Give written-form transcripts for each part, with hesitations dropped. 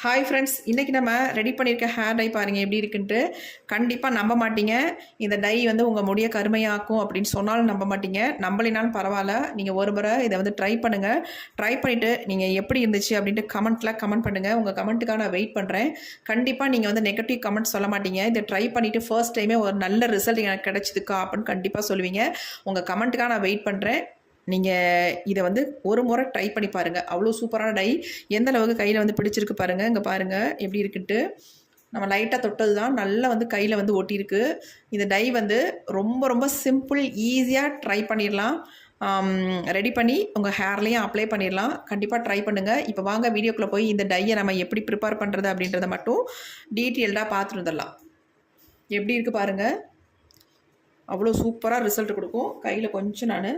Hi friends, இன்றைக்கி நம்ம ready பண்ணியிருக்க ஹேர் டை பாருங்கள் எப்படி இருக்குன்ட்டு. கண்டிப்பாக நம்ப மாட்டீங்க, இந்த டை வந்து உங்கள் முடியை கருமையாக்கும் அப்படின்னு சொன்னாலும் நம்ப மாட்டீங்க. நம்பலினாலும் பரவாயில்ல, நீங்கள் ஒரு முறை இதை வந்து ட்ரை பண்ணுங்கள். ட்ரை பண்ணிவிட்டு நீங்கள் எப்படி இருந்துச்சு அப்படின்ட்டு கமெண்ட் பண்ணுங்கள். உங்கள் கமெண்ட்டுக்காக நான் வெயிட் பண்ணுறேன். கண்டிப்பாக நீங்கள் வந்து நெகட்டிவ் கமெண்ட் சொல்ல மாட்டீங்க. இதை ட்ரை பண்ணிவிட்டு ஃபர்ஸ்ட் டைமே ஒரு நல்ல ரிசல்ட் எனக்கு கிடச்சிதுக்கா அப்படின்னு கண்டிப்பாக சொல்லுவீங்க. உங்கள் கமெண்ட்டுக்காக நான் வெயிட் பண்ணுறேன். நீங்கள் இதை வந்து ஒரு முறை ட்ரை பண்ணி பாருங்கள். அவ்வளோ சூப்பரான டை. எந்த அளவுக்கு கையில் வந்து பிடிச்சிருக்கு பாருங்கள். இங்கே பாருங்கள் எப்படி இருக்குன்ட்டு. நம்ம லைட்டாக தொட்டது தான் நல்லா வந்து கையில் வந்து ஒட்டியிருக்கு. இந்த டை வந்து ரொம்ப ரொம்ப சிம்பிள், ஈஸியாக ட்ரை பண்ணிடலாம். ரெடி பண்ணி உங்கள் ஹேர்லேயும் அப்ளை பண்ணிடலாம். கண்டிப்பாக ட்ரை பண்ணுங்கள். இப்போ வாங்க வீடியோக்குள்ளே போய் இந்த டையை நம்ம எப்படி ப்ரிப்பேர் பண்ணுறது அப்படின்றத மட்டும் டீட்டெயில்டாக பார்த்துட்டு வந்துடலாம். எப்படி இருக்குது பாருங்கள். அவ்வளோ சூப்பராக ரிசல்ட் கொடுக்கும். கையில் கொஞ்சம் நான்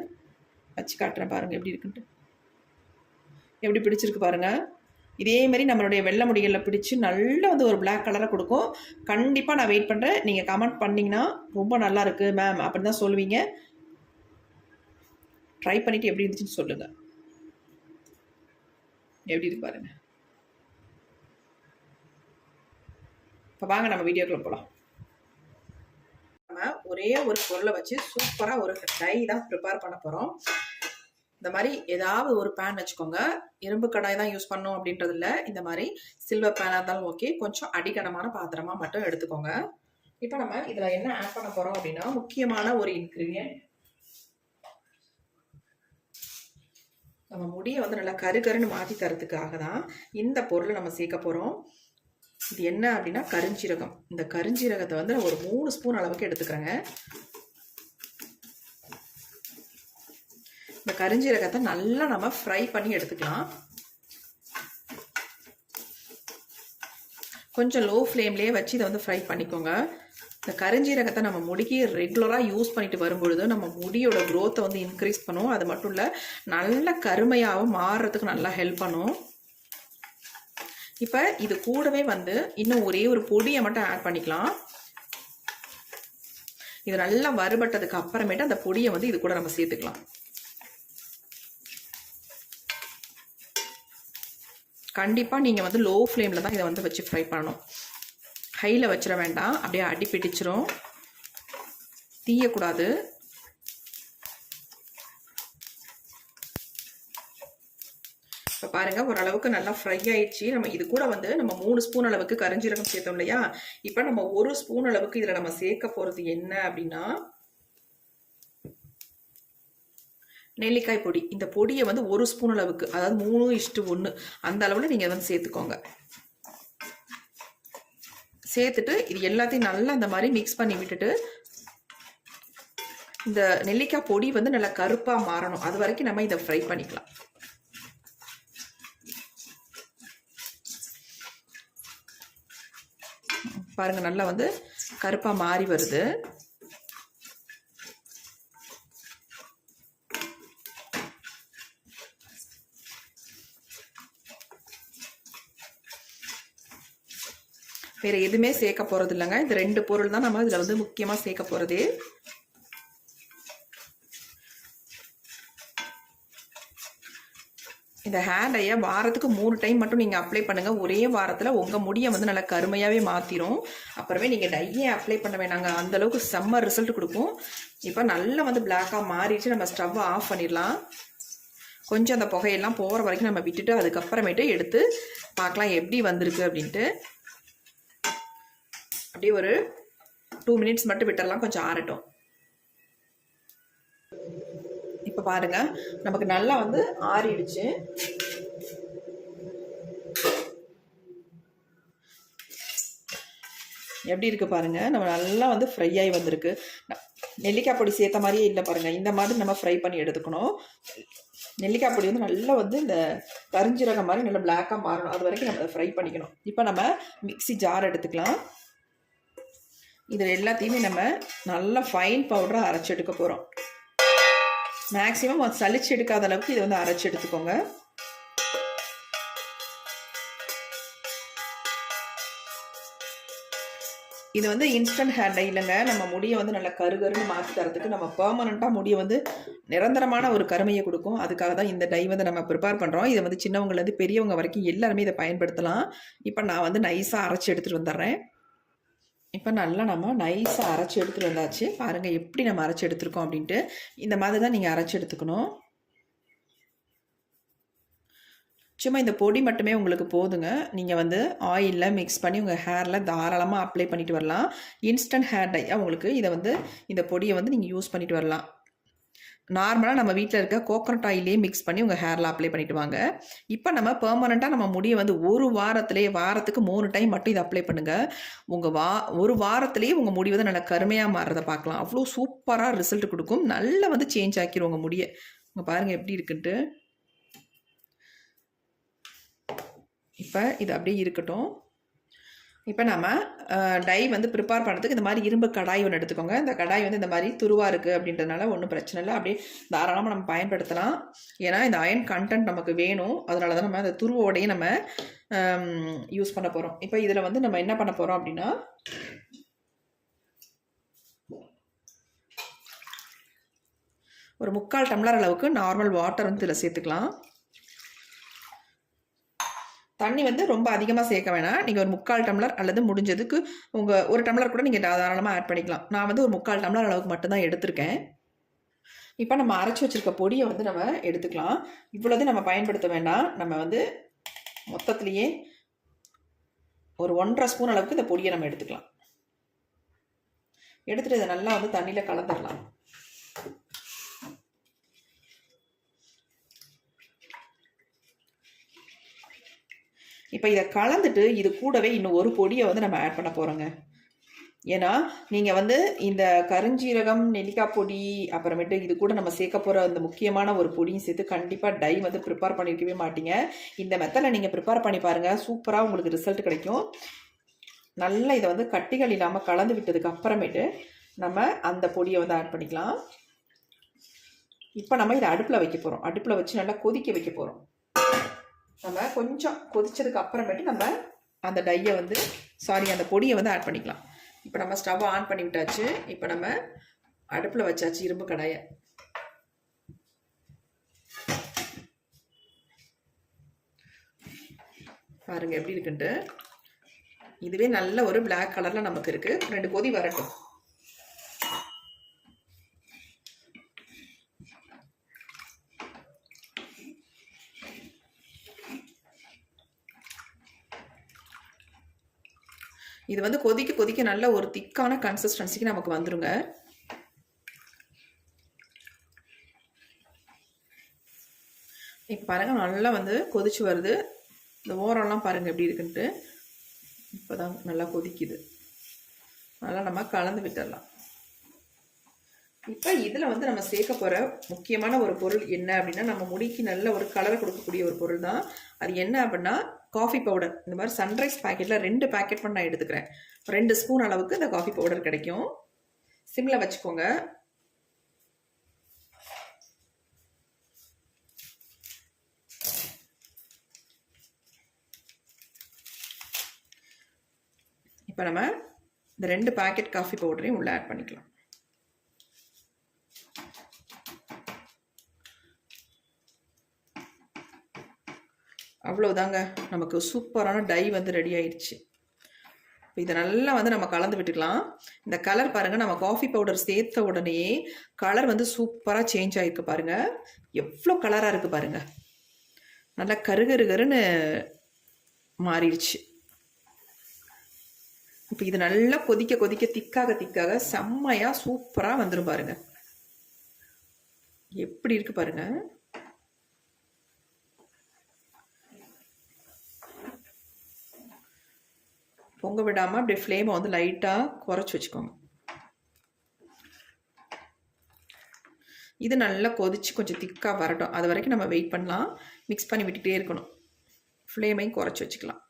வச்சு காட்டுறேன் பாருங்கள் எப்படி இருக்குன்ட்டு. எப்படி பிடிச்சிருக்கு பாருங்கள். இதேமாரி நம்மளுடைய வெள்ளை முடிகளில் பிடிச்சி நல்லா வந்து ஒரு பிளாக் கலரை கொடுக்கும். கண்டிப்பாக நான் வெயிட் பண்ணுறேன். நீங்கள் கமெண்ட் பண்ணிங்கன்னா ரொம்ப நல்லா இருக்குது மேம் அப்படின்னு தான் சொல்லுவீங்க. ட்ரை பண்ணிவிட்டு எப்படி இருந்துச்சுன்னு சொல்லுங்கள். எப்படி இருக்கு பாருங்கள். இப்போ வாங்க நம்ம வீடியோக்குள்ளே போகலாம். நம்ம ஒரே ஒரு பொருளை வச்சு சூப்பராக ஒரு டை தான் ப்ரிப்பேர் பண்ண போகிறோம். இந்த மாதிரி ஏதாவது ஒரு பேன் வச்சுக்கோங்க. இரும்பு கடாய் தான் யூஸ் பண்ணணும் அப்படின்றது இல்லை. இந்த மாதிரி சில்வர் பேனாக இருந்தாலும் ஓகே. கொஞ்சம் அடிக்கனமான பாத்திரமாக மட்டும் எடுத்துக்கோங்க. இப்போ நம்ம இதில் என்ன ஆட் பண்ண போகிறோம் அப்படின்னா, முக்கியமான ஒரு இன்க்ரீடியன்ட். நம்ம முடியை வந்து நல்லா கருன்னு மாற்றி தரதுக்காக தான் இந்த பொருளை நம்ம சேர்க்க போகிறோம். இது என்ன அப்படின்னா கருஞ்சீரகம். இந்த கருஞ்சீரகத்தை வந்து ஒரு 3 ஸ்பூன் அளவுக்கு எடுத்துக்கிறேங்க. இந்த கருஞ்சீரகத்தை நல்லா நம்ம ஃப்ரை பண்ணி எடுத்துக்கலாம். கொஞ்சம் லோ ஃப்ளேம்லேயே வச்சு இதை வந்து ஃப்ரை பண்ணிக்கோங்க. இந்த கருஞ்சீரகத்தை நம்ம முடிக்கு ரெகுலராக யூஸ் பண்ணிட்டு வரும்பொழுது நம்ம முடியோட க்ரோத்தை வந்து இன்க்ரீஸ் பண்ணும். அது மட்டும் இல்லை, நல்ல கருமையாகவும் மாறுறதுக்கு நல்லா ஹெல்ப் பண்ணும். இப்போ இது கூடவே வந்து இன்னும் ஒரே ஒரு பொடியை மட்டும் ஆட் பண்ணிக்கலாம். இது நல்லா வறுபட்டதுக்கு அப்புறமேட்டு அந்த பொடியை வந்து இது கூட நம்ம சேர்த்துக்கலாம். கண்டிப்பாக நீங்கள் வந்து லோ ஃப்ளேமில் தான் இதை வந்து வச்சு ஃப்ரை பண்ணணும். ஹையில் வச்சிட வேண்டாம், அப்படியே அடி பிடிச்சிரும். தீயக்கூடாது. இப்போ பாருங்கள், ஓரளவுக்கு நல்லா ஃப்ரை ஆயிடுச்சு. நம்ம இது கூட வந்து நம்ம 3 ஸ்பூன் அளவுக்கு கருஞ்சீரகம் சேர்த்தோம் இல்லையா. இப்போ நம்ம 1 ஸ்பூன் அளவுக்கு இதில் நம்ம சேர்க்க போகிறது என்ன அப்படின்னா நெல்லிக்காய் பொடி. இந்த பொடியை வந்து 1 ஸ்பூன் அளவுக்கு, அதாவது 3:1 அந்த அளவில் நீங்கள் வந்து சேர்த்துக்கோங்க. சேர்த்துட்டு இது எல்லாத்தையும் நல்லா அந்த மாதிரி மிக்ஸ் பண்ணி விட்டுட்டு, இந்த நெல்லிக்காய் பொடி வந்து நல்லா கருப்பாக மாறணும். அது வரைக்கும் நம்ம இதை ஃப்ரை பண்ணிக்கலாம். பாருங்க, நல்லா வந்து கருப்பாக மாறி வருது. வேறு எதுவுமே சேர்க்க போகிறது இல்லைங்க. இந்த 2 பொருள் தான் நம்ம இதில் வந்து முக்கியமாக சேர்க்க போகிறது. இந்த ஹேர் டையை வாரத்துக்கு 3 டைம் மட்டும் நீங்கள் அப்ளை பண்ணுங்கள். ஒரே வாரத்தில் உங்கள் முடியை வந்து நல்லா கருமையாகவே மாற்றிடும். அப்புறமே நீங்கள் டையே அப்ளை பண்ண வேணாங்க, அந்தளவுக்கு செம்ம ரிசல்ட் கொடுக்கும். இப்போ நல்லா வந்து பிளாக்காக மாறிடுச்சு. நம்ம ஸ்டவ்வை ஆஃப் பண்ணிடலாம். கொஞ்சம் அந்த புகையெல்லாம் போகிற வரைக்கும் நம்ம விட்டுட்டு அதுக்கப்புறமேட்டு எடுத்து பார்க்கலாம் எப்படி வந்திருக்கு அப்படின்ட்டு. அப்படியே ஒரு 2 மினிட்ஸ் மட்டும் விட்டுடலாம், கொஞ்சம் ஆறட்டும். இப்போ பாருங்க, நமக்கு நல்லா வந்து ஆறிடுச்சு. எப்படி இருக்கு பாருங்க. நம்ம நல்லா வந்து ஃப்ரை ஆகி வந்திருக்கு. நெல்லிக்காய் பொடி சேர்த்த மாதிரியே இல்லை பாருங்க. இந்த மாதிரி நம்ம ஃப்ரை பண்ணி எடுத்துக்கணும். நெல்லிக்காய் பொடி வந்து நல்லா வந்து இந்த கருஞ்சீரகம் மாதிரி நல்லா பிளாக்காக மாறணும். அது வரைக்கும் நம்ம ஃப்ரை பண்ணிக்கணும். இப்போ நம்ம மிக்ஸி ஜார் எடுத்துக்கலாம். இதில் எல்லாத்தையுமே நம்ம நல்லா ஃபைன் பவுடராக அரைச்சி எடுக்க போகிறோம். மேக்ஸிமம் சளிச்சு எடுக்காத அளவுக்கு இதை வந்து அரைச்சி எடுத்துக்கோங்க. இது வந்து இன்ஸ்டன்ட் ஹேர் டை இல்லைங்க. நம்ம முடியை வந்து நல்லா கருன்னு மாற்றி தரத்துக்கு நம்ம பெர்மனண்ட்டாக முடியை வந்து நிரந்தரமான ஒரு கருமையை கொடுக்கும். அதுக்காக தான் இந்த டை வந்து நம்ம ப்ரிப்பேர் பண்ணுறோம். இதை வந்து சின்னவங்கலேருந்து பெரியவங்க வரைக்கும் எல்லாருமே இதை பயன்படுத்தலாம். இப்போ நான் வந்து நைஸாக அரைச்சி எடுத்துகிட்டு வந்துடுறேன். இப்போ நல்லா நம்ம நைஸாக அரைச்சி எடுத்துகிட்டு வந்தாச்சு. பாருங்கள் எப்படி நம்ம அரைச்சி எடுத்துருக்கோம் அப்படின்ட்டு. இந்த மாதிரி தான் நீங்கள் அரைச்சி எடுத்துக்கணும். சும்மா இந்த பொடி மட்டுமே உங்களுக்கு போதுங்க. நீங்கள் வந்து ஆயிலில் மிக்ஸ் பண்ணி உங்கள் ஹேரில் தாராளமாக அப்ளை பண்ணிட்டு வரலாம். இன்ஸ்டன்ட் ஹேர் டை உங்களுக்கு இதை வந்து இந்த பொடியை வந்து நீங்கள் யூஸ் பண்ணிட்டு வரலாம். நார்மலாக நம்ம வீட்டில் இருக்க கோகோனட் ஆயிலே மிக்ஸ் பண்ணி உங்கள் ஹேரில் அப்ளை பண்ணிட்டு வாங்க. இப்போ நம்ம பெர்மனண்ட்டாக நம்ம முடியை வந்து ஒரு வாரத்துலேயே வாரத்துக்கு 3 டைம் மட்டும் இதை அப்ளை பண்ணுங்கள். உங்கள் ஒரு வாரத்துலேயே உங்கள் முடி வந்து நல்லா கருமையாக மாறுறதை பார்க்கலாம். அவ்வளோ சூப்பராக ரிசல்ட் கொடுக்கும். நல்லா வந்து சேஞ்ச் ஆக்கிரும் உங்கள் முடியை. உங்கள் பாருங்கள் எப்படி இருக்குன்ட்டு. இப்போ இது அப்படியே இருக்கட்டும். இப்போ நம்ம டை வந்து ப்ரிப்பேர் பண்ணுறதுக்கு இந்த மாதிரி இரும்பு கடாய் ஒன்று எடுத்துக்கோங்க. இந்த கடாய் வந்து இந்த மாதிரி துருவாக இருக்குது அப்படின்றதுனால ஒன்றும் பிரச்சனை இல்லை. அப்படியே தாராளமாக நம்ம பயன்படுத்தலாம். ஏன்னா இந்த அயன் கண்டென்ட் நமக்கு வேணும். அதனால தான் நம்ம அந்த துருவோடையே நம்ம யூஸ் பண்ண போகிறோம். இப்போ இதில் வந்து நம்ம என்ன பண்ண போகிறோம் அப்படின்னா, ஒரு 3/4 டம்ளர் அளவுக்கு நார்மல் வாட்டர் வந்து இதில் சேர்த்துக்கலாம். தண்ணி வந்து ரொம்ப அதிகமாக சேர்க்க வேணாம். நீங்கள் ஒரு 3/4 டம்ளர் அல்லது முடிஞ்சதுக்கு உங்கள் 1 டம்ளர் கூட நீங்கள் தாராளமாக ஆட் பண்ணிக்கலாம். நான் வந்து ஒரு 3/4 டம்ளர் அளவுக்கு மட்டும்தான் எடுத்திருக்கேன். இப்போ நம்ம அரைச்சி வச்சுருக்க பொடியை வந்து நம்ம எடுத்துக்கலாம். இவ்வளோது நம்ம பயன்படுத்த வேண்டாம். நம்ம வந்து மொத்தத்துலேயே ஒரு 1.5 ஸ்பூன் அளவுக்கு இந்த பொடியை நம்ம எடுத்துக்கலாம். எடுத்துகிட்டு இதை நல்லா வந்து தண்ணியில் கலந்துடலாம். இப்போ இதை கலந்துட்டு இது கூடவே இன்னும் ஒரு பொடியை வந்து நம்ம ஆட் பண்ண போகிறோங்க. ஏன்னா நீங்கள் வந்து இந்த கருஞ்சீரகம், நெல்லிக்காய் பொடி, அப்புறமேட்டு இது கூட நம்ம சேர்க்க போகிற அந்த முக்கியமான ஒரு பொடியும் சேர்த்து கண்டிப்பாக டை வந்து ப்ரிப்பேர் பண்ணியிருக்கவே மாட்டீங்க. இந்த மெத்தடில் நீங்கள் ப்ரிப்பேர் பண்ணி பாருங்கள். சூப்பராக உங்களுக்கு ரிசல்ட் கிடைக்கும். நல்லா இதை வந்து கட்டிகள் இல்லாமல் கலந்து விட்டதுக்கு அப்புறமேட்டு நம்ம அந்த பொடியை வந்து ஆட் பண்ணிக்கலாம். இப்போ நம்ம இதை அடுப்பில் வைக்க போகிறோம். அடுப்பில் வச்சு நல்லா கொதிக்க வைக்க போகிறோம். நம்ம கொஞ்சம் கொதிச்சதுக்கு அப்புறமேட்டு நம்ம அந்த டையை வந்து அந்த பொடியை வந்து ஆட் பண்ணிக்கலாம். இப்போ நம்ம ஸ்டவ் ஆன் பண்ணி விட்டாச்சு. இப்போ நம்ம அடுப்பில் வச்சாச்சு இரும்பு கடாயை. பாருங்கள் எப்படி இருக்குன்ட்டு. இதுவே நல்ல ஒரு பிளாக் கலரில் நமக்கு இருக்குது. 2 கொதி வரட்டும். இது வந்து கொதிக்க கொதிக்க நல்ல ஒரு திக்கான கன்சிஸ்டன்சிக்கு நமக்கு வந்துருங்க. இப்போ பாருங்கள் நல்லா வந்து கொதிச்சு வருது. இந்த ஓரம்லாம் பாருங்கள் எப்படி இருக்குன்ட்டு. இப்போ தான் நல்லா கொதிக்குது. நல்லா நம்ம கலந்து விட்டுடலாம். இப்போ இதில் வந்து நம்ம சேர்க்க போகிற முக்கியமான ஒரு பொருள் என்ன அப்படின்னா, நம்ம முடிக்கு நல்ல ஒரு கலரை கொடுக்கக்கூடிய ஒரு பொருள் தான். அது என்ன அப்படின்னா காஃபி பவுடர். இந்த மாதிரி சன்ரைஸ் பேக்கெட்டில் 2 பேக்கெட் பண்ணி நான் எடுத்துக்கிறேன். 2 ஸ்பூன் அளவுக்கு இந்த காஃபி பவுடர் கிடைக்கும். சிம்மில் வச்சுக்கோங்க. இப்போ நம்ம இந்த 2 பேக்கெட் காஃபி பவுடரையும் உள்ளே ஆட் பண்ணிக்கலாம். அவ்வளோதாங்க, நமக்கு சூப்பரான டை வந்து ரெடி ஆயிடுச்சு. இப்போ இதை நல்லா வந்து நம்ம கலந்து விட்டுக்கலாம். இந்த கலர் பாருங்கள், நம்ம காஃபி பவுடர் சேர்த்த உடனே கலர் வந்து சூப்பராக சேஞ்ச் ஆகிருக்கு பாருங்கள். எவ்வளோ கலராக இருக்குது பாருங்கள். நல்லா கருகருகருன்னு மாறிடுச்சு. இப்போ இது நல்லா கொதிக்க கொதிக்க திக்காக செம்மையாக சூப்பராக வந்துடும் பாருங்கள். எப்படி இருக்குது பாருங்கள். பொங்க விடாமல் அப்படியே ஃப்ளேமை வந்து லைட்டாக குறைச்சி வச்சுக்கோங்க. இது நல்லா கொதிச்சு கொஞ்சம் திக்காக வரட்டும். அது வரைக்கும் நம்ம வெயிட் பண்ணலாம். மிக்ஸ் பண்ணி விட்டுகிட்டே இருக்கணும். ஃப்ளேமையும் குறைச்சி வச்சுக்கலாம்.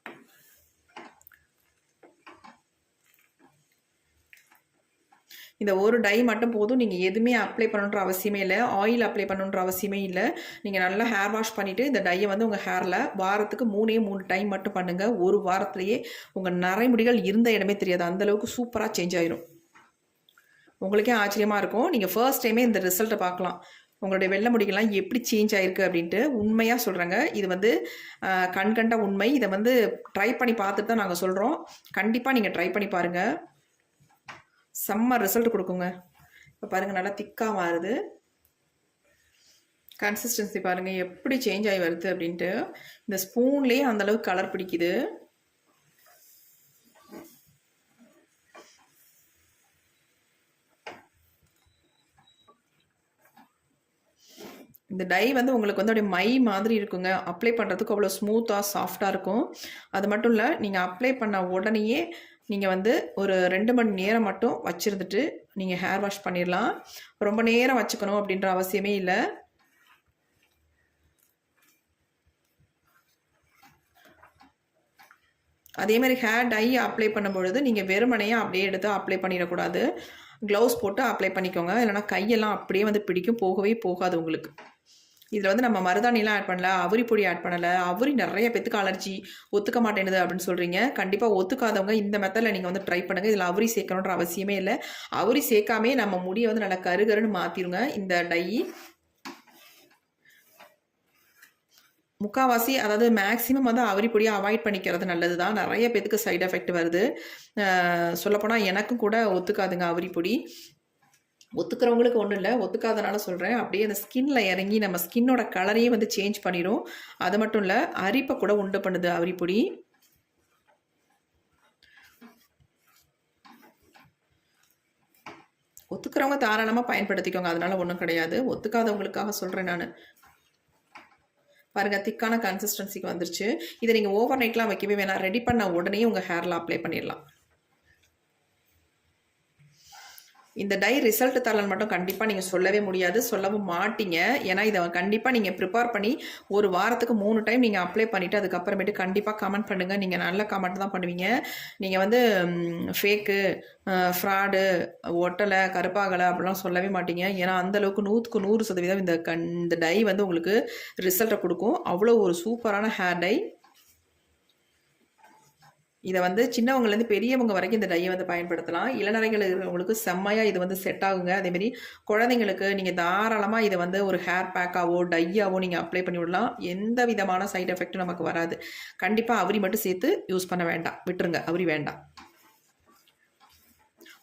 இந்த ஒரு டை மட்டும் போதும். நீங்கள் எதுவுமே அப்ளை பண்ணணுன்ற அவசியமே இல்லை. ஆயில் அப்ளை பண்ணணுன்ற அவசியமே இல்லை. நீங்கள் நல்லா ஹேர் வாஷ் பண்ணிவிட்டு இந்த டையை வந்து உங்கள் ஹேரில் வாரத்துக்கு 3 டைம் மட்டும் பண்ணுங்கள். ஒரு வாரத்துலேயே உங்கள் நரைமுடிகள் இருந்த இடமே தெரியாது. அந்தளவுக்கு சூப்பராக சேஞ்ச் ஆயிரும். உங்களுக்கே ஆச்சரியமாக இருக்கும். நீங்கள் ஃபர்ஸ்ட் டைமே இந்த ரிசல்ட்டை பார்க்கலாம். உங்களுடைய வெள்ளை முடிகள்லாம் எப்படி சேஞ்ச் ஆயிருக்கு அப்படின்ட்டு உண்மையாக சொல்கிறேங்க. இது வந்து கண்கண்ட உண்மை. இதை வந்து ட்ரை பண்ணி பார்த்துட்டு தான் நாங்கள் சொல்கிறோம். கண்டிப்பாக நீங்கள் ட்ரை பண்ணி பாருங்கள். செம்ம ரிசல்ட் கொடுக்குங்க. இப்போ பாருங்கள், நல்லா திக்காக மாறுது. கன்சிஸ்டன்சி பாருங்கள் எப்படி சேஞ்ச் ஆகி வருது அப்படின்ட்டு. இந்த ஸ்பூன்லேயே அந்தளவுக்கு கலர் பிடிக்குது. இந்த டை வந்து உங்களுக்கு வந்து அப்படியே மை மாதிரி இருக்குங்க. அப்ளை பண்ணுறதுக்கு அவ்வளோ ஸ்மூத்தாக சாஃப்டாக இருக்கும். அது மட்டும் இல்லை, நீங்கள் அப்ளை பண்ண உடனேயே நீங்கள் வந்து ஒரு 2 மணி நேரம் மட்டும் வச்சுருந்துட்டு நீங்கள் ஹேர் வாஷ் பண்ணிடலாம். ரொம்ப நேரம் வச்சுக்கணும் அப்படின்ற அவசியமே இல்லை. அதே மாதிரி ஹேர் டை அப்ளை பண்ணும்பொழுது நீங்கள் வெறுமனையாக அப்படியே எடுத்து அப்ளை பண்ணிடக்கூடாது. க்ளவுஸ் போட்டு அப்ளை பண்ணிக்கோங்க. இல்லைனா கையெல்லாம் அப்படியே வந்து பிடிக்கும், போகவே போகாது உங்களுக்கு. இதில் வந்து நம்ம மருதாணிலாம் ஆட் பண்ணல, அவுரி பொடி ஆட் பண்ணலை. அவுரி நிறைய பேத்துக்கு அலர்ஜி, ஒத்துக்க மாட்டேனுது அப்படின்னு சொல்கிறீங்க. கண்டிப்பாக ஒத்துக்காதவங்க இந்த மெத்தடில் நீங்கள் வந்து ட்ரை பண்ணுங்கள். இதில் அவுரி சேர்க்கணுன்ற அவசியமே இல்லை. அவுரி சேர்க்காமே நம்ம முடியை வந்து நல்லா கருகருன்னு மாற்றிடுங்க இந்த டை. முக்கால்வாசி அதாவது மேக்ஸிமம் வந்து அவுரி பொடியை அவாய்ட் பண்ணிக்கிறது நல்லது தான். நிறைய பேத்துக்கு சைடு எஃபெக்ட் வருது. சொல்லப்போனால் எனக்கும் கூட ஒத்துக்காதுங்க அவுரி பொடி. ஒத்துக்கிறவங்களுக்கு ஒன்றும் இல்லை, ஒத்துக்காதனால சொல்கிறேன். அப்படியே அந்த ஸ்கின்ல இறங்கி நம்ம ஸ்கின்னோட கலரையே வந்து சேஞ்ச் பண்ணிடும். அது மட்டும் இல்லை, அரிப்பை கூட உண்டு பண்ணுது அவுரி பொடி. ஒத்துக்கிறவங்க தாராளமாக பயன்படுத்திக்கோங்க, அதனால ஒன்றும் கிடையாது. ஒத்துக்காதவங்களுக்காக சொல்கிறேன் நான். பாருங்கள், திக்கான கன்சிஸ்டன்சிக்கு வந்துருச்சு. இதை நீங்கள் ஓவர் நைட்லாம் வைக்கவே வேணாம். ரெடி பண்ண உடனே உங்கள் ஹேரில் அப்ளை பண்ணிடலாம். இந்த டை ரிசல்ட் தரலன்னு மட்டும் கண்டிப்பாக நீங்கள் சொல்லவே முடியாது, சொல்லவும் மாட்டீங்க. ஏன்னா இதை கண்டிப்பாக நீங்கள் ப்ரிப்பேர் பண்ணி ஒரு வாரத்துக்கு 3 டைம் நீங்கள் அப்ளை பண்ணிவிட்டு அதுக்கப்புறமேட்டு கண்டிப்பாக கமெண்ட் பண்ணுங்கள். நீங்கள் நல்ல கமெண்ட் தான் பண்ணுவீங்க. நீங்கள் வந்து ஃபேக்கு, ஃப்ராடு, ஒட்டலை, கருப்பாகலை அப்படிலாம் சொல்லவே மாட்டீங்க. ஏன்னா அந்தளவுக்கு 100க்கு 100% இந்த டை வந்து உங்களுக்கு ரிசல்ட்டை கொடுக்கும். அவ்வளோ ஒரு சூப்பரான ஹேர் டை. இதை வந்து சின்னவங்கலேருந்து பெரியவங்க வரைக்கும் இந்த டையை வந்து பயன்படுத்தலாம். இளநரைகள் இருக்கிறவங்களுக்கு செம்மையாக இது வந்து செட் ஆகுங்க. அதேமாரி குழந்தைங்களுக்கு நீங்கள் தாராளமாக இதை வந்து ஒரு ஹேர் பேக்காவோ டையாவோ நீங்கள் அப்ளை பண்ணி விடலாம். எந்த விதமான சைட் எஃபெக்ட்டும் நமக்கு வராது. கண்டிப்பாக அவுரி மட்டும் சேர்த்து யூஸ் பண்ண வேண்டாம், விட்டுருங்க, அவுரி வேண்டாம்.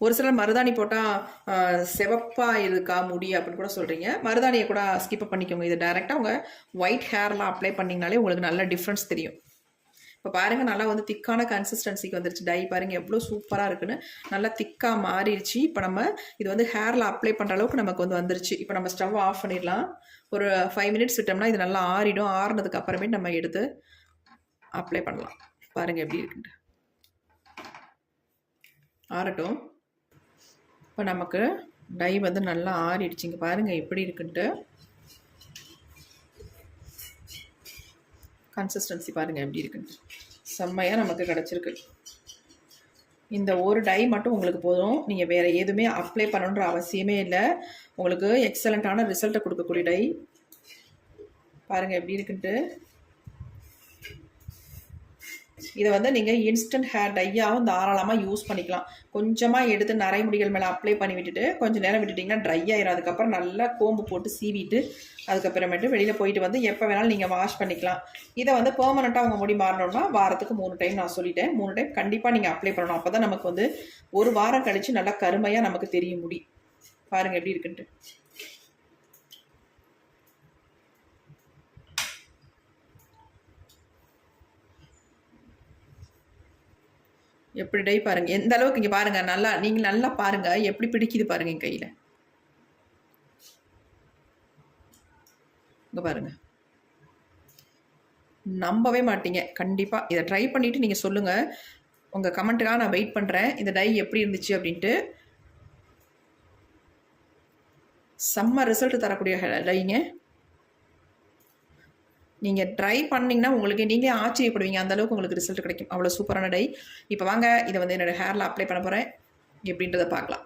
ஒரு சிலர் மருதாணி போட்டால் சிவப்பாக இருக்கா முடி அப்படின்னு கூட சொல்கிறீங்க. மருதாணியை கூட ஸ்கிப் பண்ணிக்கோங்க. இது டைரெக்டாக உங்கள் ஒயிட் ஹேர்லாம் அப்ளை பண்ணிங்கனாலே உங்களுக்கு நல்ல டிஃப்ரென்ஸ் தெரியும். இப்போ பாருங்கள், நல்லா வந்து திக்கான கன்சிஸ்டன்சிக்கு வந்துருச்சு. டை பாருங்கள் எவ்வளோ சூப்பராக இருக்குன்னு. நல்லா திக்காக மாறிடுச்சு. இப்போ நம்ம இது வந்து ஹேரில் அப்ளை பண்ணுற அளவுக்கு நமக்கு வந்து வந்துருச்சு. இப்போ நம்ம ஸ்டவ் ஆஃப் பண்ணிடலாம். ஒரு 5 மினிட்ஸ் விட்டோம்னா இது நல்லா ஆறிடும். ஆறுனதுக்கு அப்புறமே நம்ம எடுத்து அப்ளை பண்ணலாம். பாருங்கள் எப்படி இருக்குன்ட்டு. ஆறட்டும். இப்போ நமக்கு டை வந்து நல்லா ஆறிடுச்சுங்க. பாருங்கள் எப்படி இருக்குன்ட்டு. கன்சிஸ்டன்சி பாருங்கள் எப்படி இருக்குன்ட்டு. செம்மையாக நமக்கு கிடச்சிருக்கு. இந்த ஒரு டை மட்டும் உங்களுக்கு போதும். நீங்கள் வேறு எதுவுமே அப்ளை பண்ணணுன்ற அவசியமே இல்லை. உங்களுக்கு எக்ஸலண்ட்டான ரிசல்ட்டை கொடுக்கக்கூடிய டை. பாருங்கள் எப்படி இருக்குன்ட்டு. இதை வந்து நீங்கள் இன்ஸ்டன்ட் ஹேர் டையாகவும் தாராளமாக யூஸ் பண்ணிக்கலாம். கொஞ்சமாக எடுத்து நரைமுடிகள் மேலே அப்ளை பண்ணி விட்டுட்டு கொஞ்சம் நேரம் விட்டுட்டிங்கன்னா ட்ரை ஆயிரும். அதுக்கப்புறம் நல்லா கோம்பு போட்டு சீவிட்டு அதுக்கப்புறமேட்டு வெளியில் போயிட்டு வந்து எப்போ வேணாலும் நீங்கள் வாஷ் பண்ணிக்கலாம். இதை வந்து பெர்மனெண்ட்டாக உங்கள் முடி மாறணும்னா வாரத்துக்கு 3 டைம் நான் சொல்லிட்டேன். 3 டைம் கண்டிப்பாக நீங்கள் அப்ளை பண்ணணும். அப்போ தான் நமக்கு வந்து ஒரு வாரம் கழித்து நல்லா கருமையாக நமக்கு தெரியும் முடி. பாருங்கள் எப்படி இருக்குன்ட்டு. எப்படி டை பாருங்கள் எந்த அளவுக்கு. இங்கே பாருங்கள், நல்லா நீங்கள் நல்லா பாருங்கள் எப்படி பிடிக்குது பாருங்கள் என் கையில். இங்கே பாருங்கள், நம்பவே மாட்டீங்க. கண்டிப்பாக இதை ட்ரை பண்ணிவிட்டு நீங்கள் சொல்லுங்கள். உங்கள் கமெண்ட்டுக்காக நான் வெயிட் பண்ணுறேன். இந்த டை எப்படி இருந்துச்சு அப்படின்ட்டு. செம்ம ரிசல்ட் தரக்கூடிய டைங்க. நீங்கள் ட்ரை பண்ணிங்கன்னா உங்களுக்கு நீங்களே ஆச்சரியப்படுவீங்க. அந்தளவுக்கு உங்களுக்கு ரிசல்ட் கிடைக்கும். அவ்வளோ சூப்பரான டை. இப்போ வாங்க இதை வந்து என்னோடய ஹேரில் அப்ளை பண்ண போகிறேன். எப்படின்றத பார்க்கலாம்.